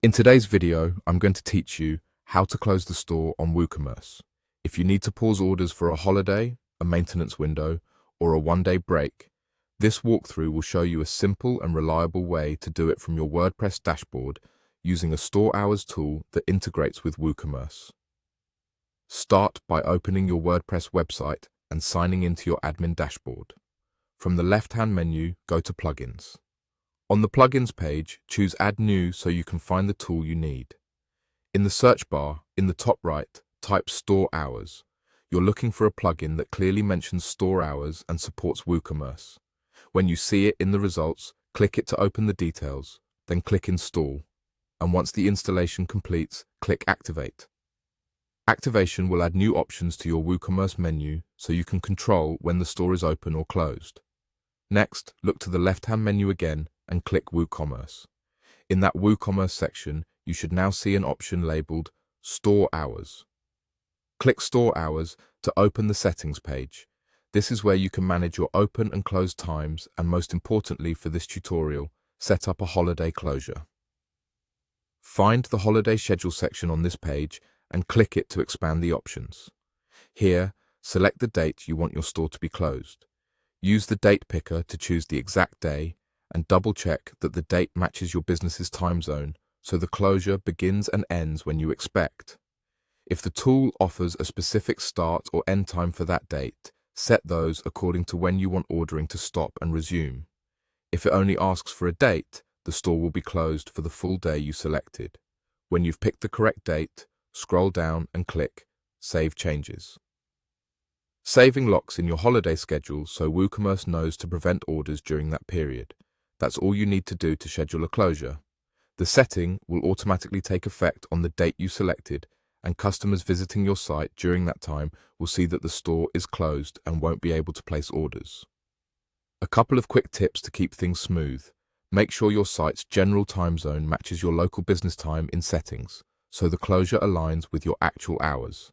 In today's video, I'm going to teach you how to close the store on WooCommerce. If you need to pause orders for a holiday, a maintenance window, or a one-day break, this walkthrough will show you a simple and reliable way to do it from your WordPress dashboard using a store hours tool that integrates with WooCommerce. Start by opening your WordPress website and signing into your admin dashboard. From the left-hand menu, go to Plugins. On the Plugins page, choose Add New so you can find the tool you need. In the search bar, in the top right, type Store Hours. You're looking for a plugin that clearly mentions store hours and supports WooCommerce. When you see it in the results, click it to open the details, then click Install. And once the installation completes, click Activate. Activation will add new options to your WooCommerce menu so you can control when the store is open or closed. Next, look to the left-hand menu again and click WooCommerce. In that WooCommerce section, you should now see an option labeled Store Hours. Click Store Hours to open the settings page. This is where you can manage your open and close times and, most importantly for this tutorial, set up a holiday closure. Find the holiday schedule section on this page and click it to expand the options. Here, select the date you want your store to be closed. Use the date picker to choose the exact day and double-check that the date matches your business's time zone so the closure begins and ends when you expect. If the tool offers a specific start or end time for that date, set those according to when you want ordering to stop and resume. If it only asks for a date, the store will be closed for the full day you selected. When you've picked the correct date, scroll down and click Save Changes. Saving locks in your holiday schedule so WooCommerce knows to prevent orders during that period. That's all you need to do to schedule a closure. The setting will automatically take effect on the date you selected, and customers visiting your site during that time will see that the store is closed and won't be able to place orders. A couple of quick tips to keep things smooth. Make sure your site's general time zone matches your local business time in settings, so the closure aligns with your actual hours.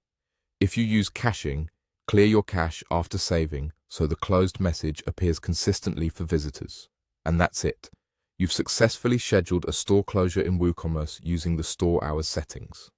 If you use caching, clear your cache after saving so the closed message appears consistently for visitors. And that's it. You've successfully scheduled a store closure in WooCommerce using the store hours settings.